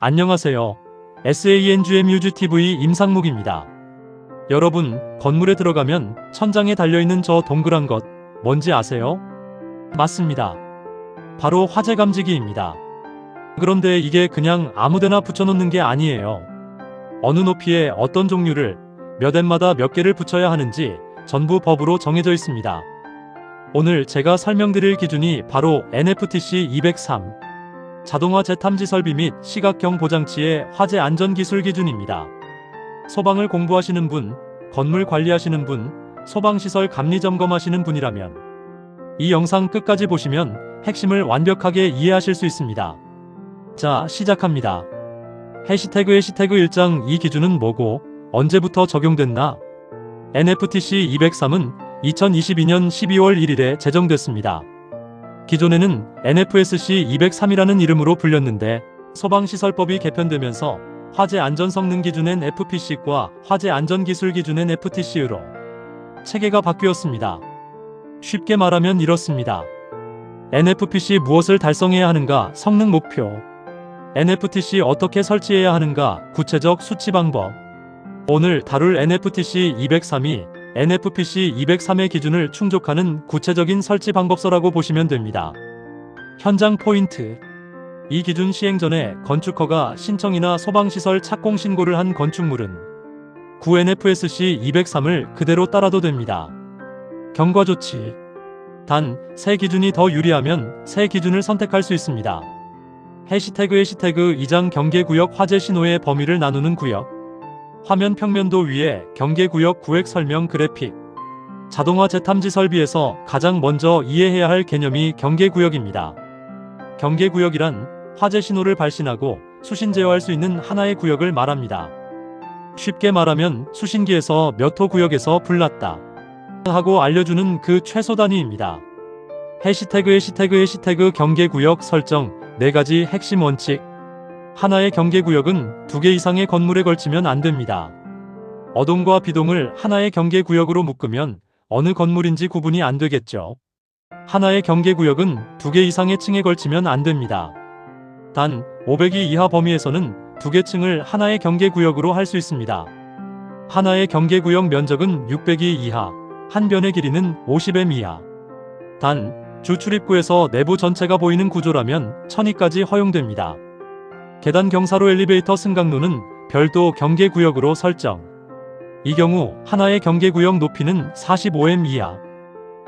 안녕하세요. SANGMUGTV 임상묵입니다. 여러분, 건물에 들어가면 천장에 달려있는 저 동그란 것 뭔지 아세요? 맞습니다. 바로 화재 감지기입니다. 그런데 이게 그냥 아무데나 붙여놓는 게 아니에요. 어느 높이에 어떤 종류를 몇 엠마다 몇 개를 붙여야 하는지 전부 법으로 정해져 있습니다. 오늘 제가 설명드릴 기준이 바로 NFTC 203 자동화 재탐지 설비 및 시각경 보장치의 화재 안전 기술 기준입니다. 소방을 공부하시는 분, 건물 관리하시는 분, 소방시설 감리 점검하시는 분이라면 이 영상 끝까지 보시면 핵심을 완벽하게 이해하실 수 있습니다. 자, 시작합니다. 해시태그 1장 이 기준은 뭐고 언제부터 적용됐나? NFTC 203은 2022년 12월 1일에 제정됐습니다. 기존에는 NFSC 203이라는 이름으로 불렸는데 소방시설법이 개편되면서 화재 안전 성능 기준엔 FPC과 화재 안전 기술 기준엔 FTC로 체계가 바뀌었습니다. 쉽게 말하면 이렇습니다. NFPC 무엇을 달성해야 하는가 성능 목표, NFTC 어떻게 설치해야 하는가 구체적 수치 방법. 오늘 다룰 NFTC 203이 NFPC 203의 기준을 충족하는 구체적인 설치 방법서라고 보시면 됩니다. 현장 포인트. 이 기준 시행 전에 건축허가 신청이나 소방시설 착공 신고를 한 건축물은 9NFSC 203을 그대로 따라도 됩니다. 경과 조치. 단, 새 기준이 더 유리하면 새 기준을 선택할 수 있습니다. 해시태그 2장 경계구역 화재 신호의 범위를 나누는 구역. 화면 평면도 위에 경계구역 구획 설명 그래픽. 자동화 재탐지 설비에서 가장 먼저 이해해야 할 개념이 경계구역입니다. 경계구역이란 화재 신호를 발신하고 수신 제어할 수 있는 하나의 구역을 말합니다. 쉽게 말하면 수신기에서 몇 호 구역에서 불났다 하고 알려주는 그 최소 단위입니다. 해시태그 경계구역 설정 4가지 핵심 원칙. 하나의 경계구역은 2개 이상의 건물에 걸치면 안 됩니다. 어동과 비동을 하나의 경계구역으로 묶으면 어느 건물인지 구분이 안 되겠죠. 하나의 경계구역은 2개 이상의 층에 걸치면 안 됩니다. 단 500이 이하 범위에서는 2개 층을 하나의 경계구역으로 할 수 있습니다. 하나의 경계구역 면적은 600이 이하, 한 변의 길이는 50m 이하. 단 주 출입구에서 내부 전체가 보이는 구조라면 1000위까지 허용됩니다. 계단 경사로 엘리베이터 승강로는 별도 경계구역으로 설정. 이 경우 하나의 경계구역 높이는 45m 이하.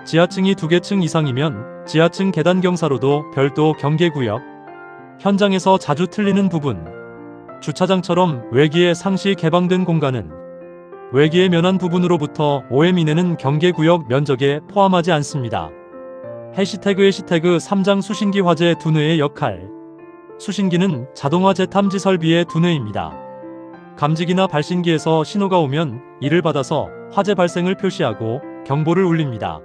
지하층이 2개 층 이상이면 지하층 계단 경사로도 별도 경계구역. 현장에서 자주 틀리는 부분. 주차장처럼 외기에 상시 개방된 공간은 외기에 면한 부분으로부터 5m 이내는 경계구역 면적에 포함하지 않습니다. 해시태그 3장 수신기 화재 두뇌의 역할. 수신기는 자동화 재탐지 설비의 두뇌입니다. 감지기나 발신기에서 신호가 오면 이를 받아서 화재 발생을 표시하고 경보를 울립니다.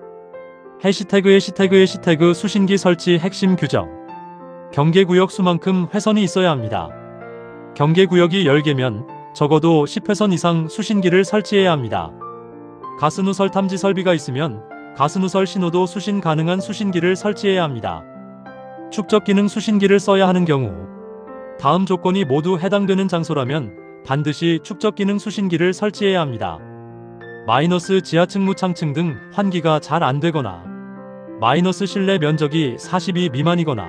해시태그 수신기 설치 핵심 규정. 경계구역 수만큼 회선이 있어야 합니다. 경계구역이 10개면 적어도 10회선 이상 수신기를 설치해야 합니다. 가스누설 탐지 설비가 있으면 가스누설 신호도 수신 가능한 수신기를 설치해야 합니다. 축적 기능 수신기를 써야 하는 경우 다음 조건이 모두 해당되는 장소라면 반드시 축적 기능 수신기를 설치해야 합니다. 마이너스 지하층 무창층 등 환기가 잘 안되거나 마이너스 실내 면적이 42 미만이거나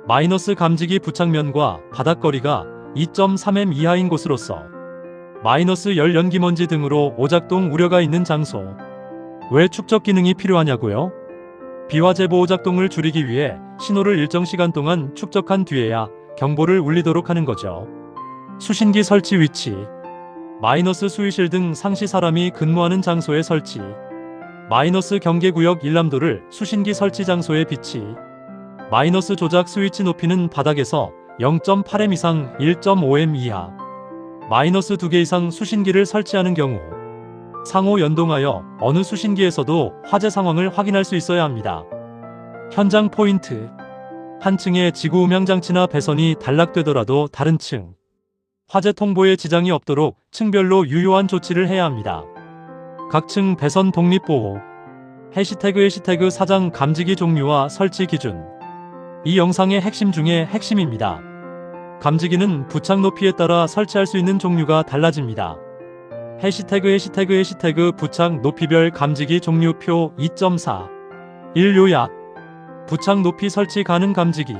마이너스 감지기 부착면과 바닥거리가 2.3m 이하인 곳으로서 마이너스 열 연기먼지 등으로 오작동 우려가 있는 장소. 왜 축적 기능이 필요하냐고요? 비화재 보호작동을 줄이기 위해 신호를 일정 시간 동안 축적한 뒤에야 경보를 울리도록 하는 거죠. 수신기 설치 위치. 마이너스 수위실 등 상시 사람이 근무하는 장소의 설치. 마이너스 경계구역 일람도를 수신기 설치 장소에 비치. 마이너스 조작 스위치 높이는 바닥에서 0.8m 이상 1.5m 이하. 마이너스 2개 이상 수신기를 설치하는 경우 상호 연동하여 어느 수신기에서도 화재 상황을 확인할 수 있어야 합니다. 현장 포인트. 한 층에 지구 음향장치나 배선이 단락되더라도 다른 층 화재 통보에 지장이 없도록 층별로 유효한 조치를 해야 합니다. 각 층 배선 독립보호. 해시태그 4장 감지기 종류와 설치 기준. 이 영상의 핵심 중에 핵심입니다. 감지기는 부착 높이에 따라 설치할 수 있는 종류가 달라집니다. 해시태그 부착 높이별 감지기 종류표 2.4 1. 요약. 부착 높이 설치 가능 감지기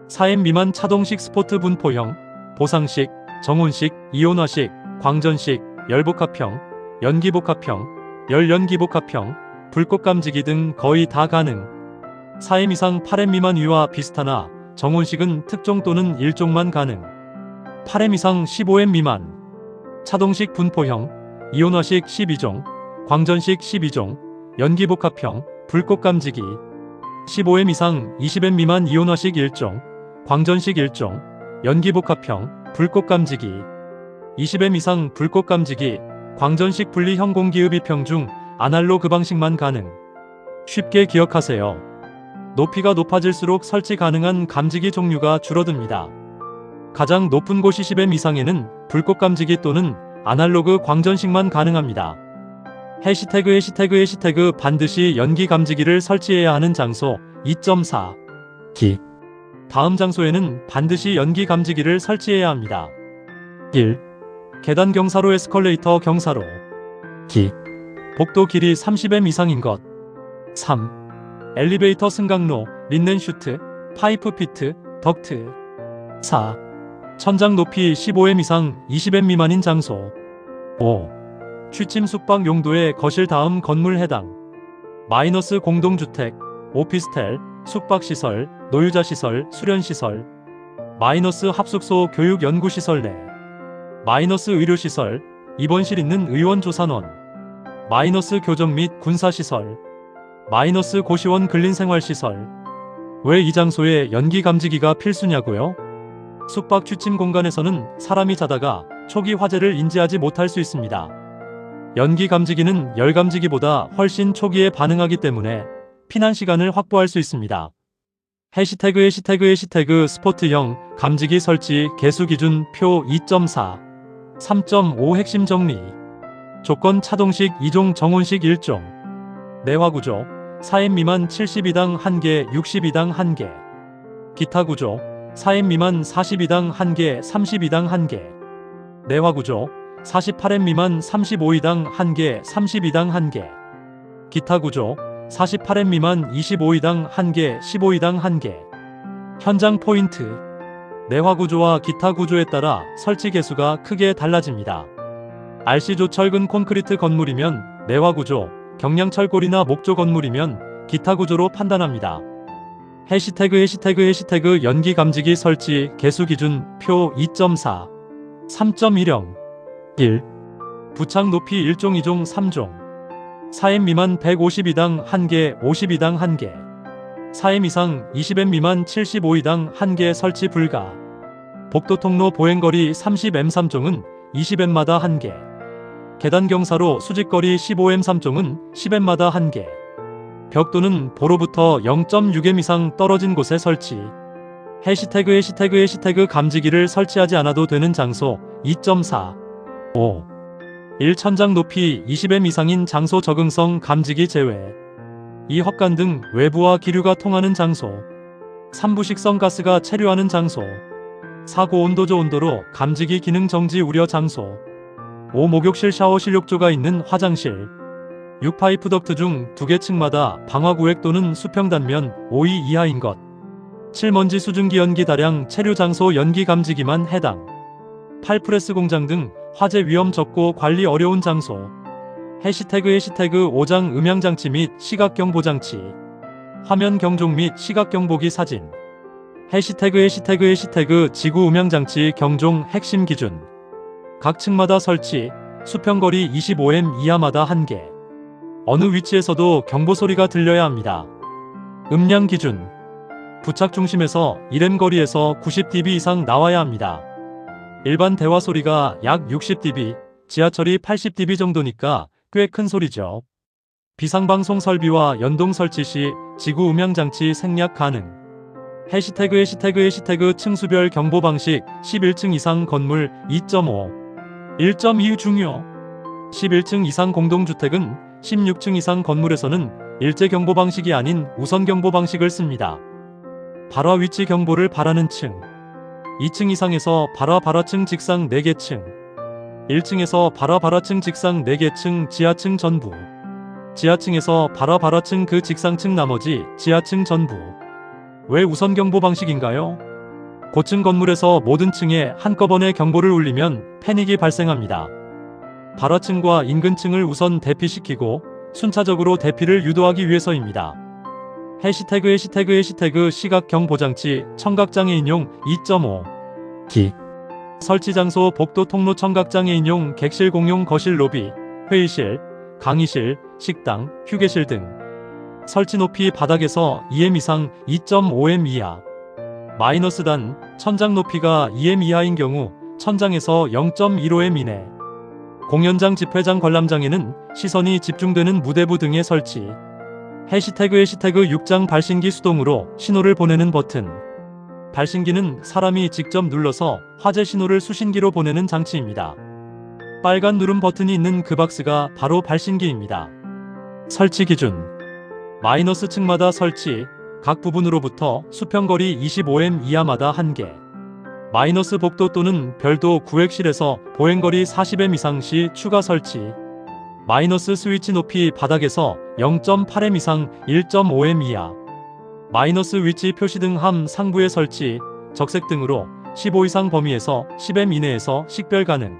4M 미만 차동식 스포트 분포형, 보상식, 정온식, 이온화식, 광전식, 열복합형, 연기복합형, 열연기복합형, 불꽃 감지기 등 거의 다 가능. 4M 이상 8M 미만 위와 비슷하나 정온식은 특종 또는 일종만 가능. 8M 이상 15M 미만. 차동식 분포형, 이온화식 12종, 광전식 12종, 연기복합형, 불꽃 감지기 15M 이상 20M 미만 이온화식 1종, 광전식 1종, 연기복합형, 불꽃 감지기 20M 이상 불꽃 감지기, 광전식 분리형 공기흡입형 중 아날로그 방식만 가능. 쉽게 기억하세요. 높이가 높아질수록 설치 가능한 감지기 종류가 줄어듭니다. 가장 높은 곳 20M 이상에는 불꽃 감지기 또는 아날로그 광전식만 가능합니다. 해시태그 반드시 연기 감지기를 설치해야 하는 장소 2.4 기. 다음 장소에는 반드시 연기 감지기를 설치해야 합니다. 1. 계단 경사로 에스컬레이터 경사로 기. 복도 길이 30M 이상인 것 3. 엘리베이터 승강로, 린넨 슈트, 파이프 피트, 덕트 4. 천장 높이 15M 이상 20M 미만인 장소 5. 취침 숙박 용도의 거실 다음 건물 해당 마이너스 공동주택, 오피스텔, 숙박시설, 노유자시설, 수련시설 마이너스 합숙소 교육연구시설 내 마이너스 의료시설, 입원실 있는 의원조산원 마이너스 교정 및 군사시설 마이너스 고시원 근린생활시설 왜 이 장소에 연기 감지기가 필수냐고요? 숙박 취침 공간에서는 사람이 자다가 초기 화재를 인지하지 못할 수 있습니다. 연기 감지기는 열 감지기보다 훨씬 초기에 반응하기 때문에 피난 시간을 확보할 수 있습니다. 해시태그 스포트형 감지기 설치 개수 기준 표 2.4 3.5 핵심 정리 조건 차동식 2종 정온식 1종 내화구조 4M 미만 72당 1개 62당 1개 기타 구조 4M 미만 42당 1개 32당 1개 내화구조 48M 미만 35이당 1개 32당 1개 기타 구조 48M 미만 25이당 1개 15이당 1개 현장 포인트 내화구조와 기타 구조에 따라 설치 개수가 크게 달라집니다. RC조 철근 콘크리트 건물이면 내화구조, 경량철골이나 목조 건물이면 기타 구조로 판단합니다. 해시태그 연기 감지기 설치 개수 기준 표 2.4 3.10 1. 부착 높이 1종 2종 3종 4M 미만 152당 1개 52당 1개 4M 이상 20M 미만 75이당 1개 설치 불가 복도 통로 보행거리 30M 3종은 20M마다 1개 계단 경사로 수직거리 15M 3종은 10M마다 1개 벽 또는 보로부터 0.6M 이상 떨어진 곳에 설치 해시태그 감지기를 설치하지 않아도 되는 장소 2.4 5. 1. 천장 높이 20M 이상인 장소 적응성 감지기 제외 2. 헛간 등 외부와 기류가 통하는 장소 3. 부식성 가스가 체류하는 장소 4. 고온도조 온도로 감지기 기능 정지 우려 장소 5. 목욕실 샤워 실욕조가 있는 화장실 6. 파이프 덕트 중 2개 층마다 방화구획 또는 수평 단면 5위 이하인 것 7. 먼지 수증기 연기 다량 체류 장소 연기 감지기만 해당 8. 프레스 공장 등 화재 위험 적고 관리 어려운 장소 해시태그 5장 음향장치 및 시각경보장치 화면 경종 및 시각경보기 사진 해시태그 지구 음향장치 경종 핵심 기준 각 층마다 설치 수평거리 25M 이하마다 1개 어느 위치에서도 경보소리가 들려야 합니다. 음량 기준 부착 중심에서 1M 거리에서 90dB 이상 나와야 합니다. 일반 대화 소리가 약 60dB, 지하철이 80dB 정도니까 꽤 큰 소리죠. 비상방송 설비와 연동 설치 시 지구 음향장치 생략 가능. 해시태그 층수별 경보 방식 11층 이상 건물 2.5 1.2 중요 11층 이상 공동주택은 16층 이상 건물에서는 일제 경보 방식이 아닌 우선 경보 방식을 씁니다. 발화 위치 경보를 바라는 층 2층 이상에서 발화발화층 직상 4개층, 1층에서 발화발화층 직상 4개층 지하층 전부, 지하층에서 발화발화층 그 직상층 나머지 지하층 전부. 왜 우선 경보 방식인가요? 고층 건물에서 모든 층에 한꺼번에 경보를 울리면 패닉이 발생합니다. 발화층과 인근층을 우선 대피시키고 순차적으로 대피를 유도하기 위해서입니다. 해시태그 시각경보장치 청각장애 인용 2.5 기 설치 장소 복도 통로 청각장애 인용 객실 공용 거실 로비 회의실 강의실 식당 휴게실 등 설치 높이 바닥에서 2m 이상 2.5m 이하 마이너스 단 천장 높이가 2m 이하인 경우 천장에서 0.15m 이내 공연장 집회장 관람장에는 시선이 집중되는 무대부 등의 설치 해시태그 6장 발신기 수동으로 신호를 보내는 버튼 발신기는 사람이 직접 눌러서 화재 신호를 수신기로 보내는 장치입니다. 빨간 누름 버튼이 있는 그 박스가 바로 발신기입니다. 설치 기준 마이너스 층마다 설치 각 부분으로부터 수평거리 25m 이하마다 1개 마이너스 복도 또는 별도 구획실에서 보행거리 40m 이상 시 추가 설치 마이너스 스위치 높이 바닥에서 0.8m 이상 1.5m 이하 마이너스 위치 표시 등 함 상부의 설치 적색 등으로 15 이상 범위에서 10m 이내에서 식별 가능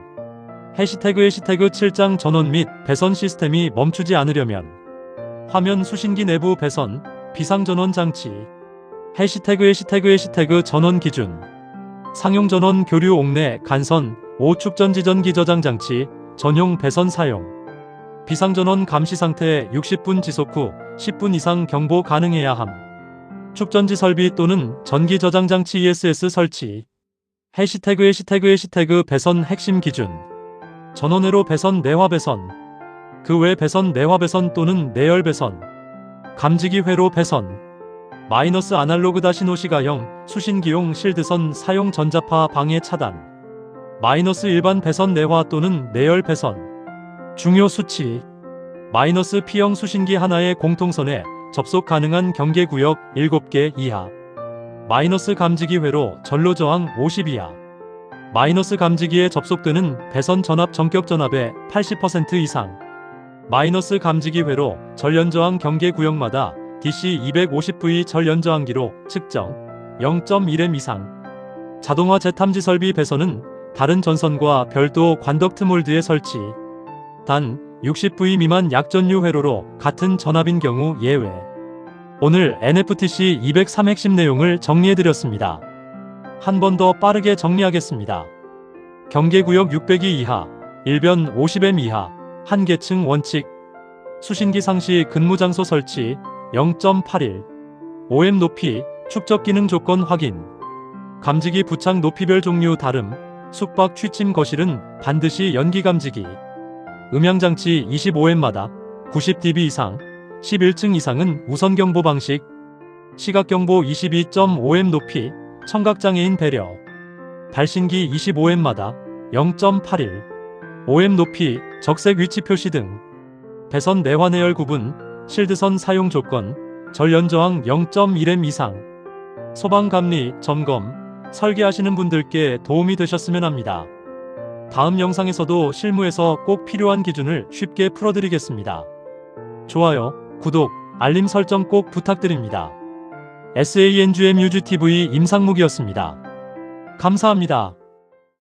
해시태그 7장 전원 및 배선 시스템이 멈추지 않으려면 화면 수신기 내부 배선 비상전원 장치 해시태그 전원 기준 상용 전원 교류 옥내 간선 5축전지 전기 저장 장치 전용 배선 사용 비상전원 감시 상태 60분 지속 후 10분 이상 경보 가능해야 함 축전지 설비 또는 전기 저장 장치 ESS 설치 해시태그 배선 핵심 기준 전원회로 배선 내화 배선 그 외 배선 내화 배선 또는 내열 배선 감지기 회로 배선 마이너스 아날로그 신호 시가형 수신기용 실드선 사용 전자파 방해 차단 마이너스 일반 배선 내화 또는 내열 배선 중요 수치 마이너스 P형 수신기 하나의 공통선에 접속 가능한 경계구역 7개 이하 마이너스 감지기 회로 전로 저항 50 이하 마이너스 감지기에 접속되는 배선 전압 전격 전압의 80% 이상 마이너스 감지기 회로 전련저항 경계구역마다 DC 250V 전련저항기로 측정 0.1M 이상 자동화 재탐지 설비 배선은 다른 전선과 별도 관덕트 몰드에 설치 단 60V 미만 약전류 회로로 같은 전압인 경우 예외 오늘 NFTC 203 핵심 내용을 정리해드렸습니다. 한 번 더 빠르게 정리하겠습니다. 경계구역 600이 이하, 일변 50M 이하, 한계층 원칙 수신기 상시 근무장소 설치 0.81 5M 높이 축적 기능 조건 확인 감지기 부착 높이별 종류 다름 숙박 취침 거실은 반드시 연기 감지기 음향장치 25M마다 90dB 이상 11층 이상은 우선 경보 방식 시각경보 22.5M 높이 청각장애인 배려 발신기 25M마다 0.81 5M 높이 적색 위치 표시 등 배선 내화 내열 구분 실드선 사용 조건 전련저항 0.1M 이상 소방감리 점검 설계하시는 분들께 도움이 되셨으면 합니다. 다음 영상에서도 실무에서 꼭 필요한 기준을 쉽게 풀어드리겠습니다. 좋아요, 구독, 알림 설정 꼭 부탁드립니다. SANGMUGTV 임상묵이었습니다. 감사합니다.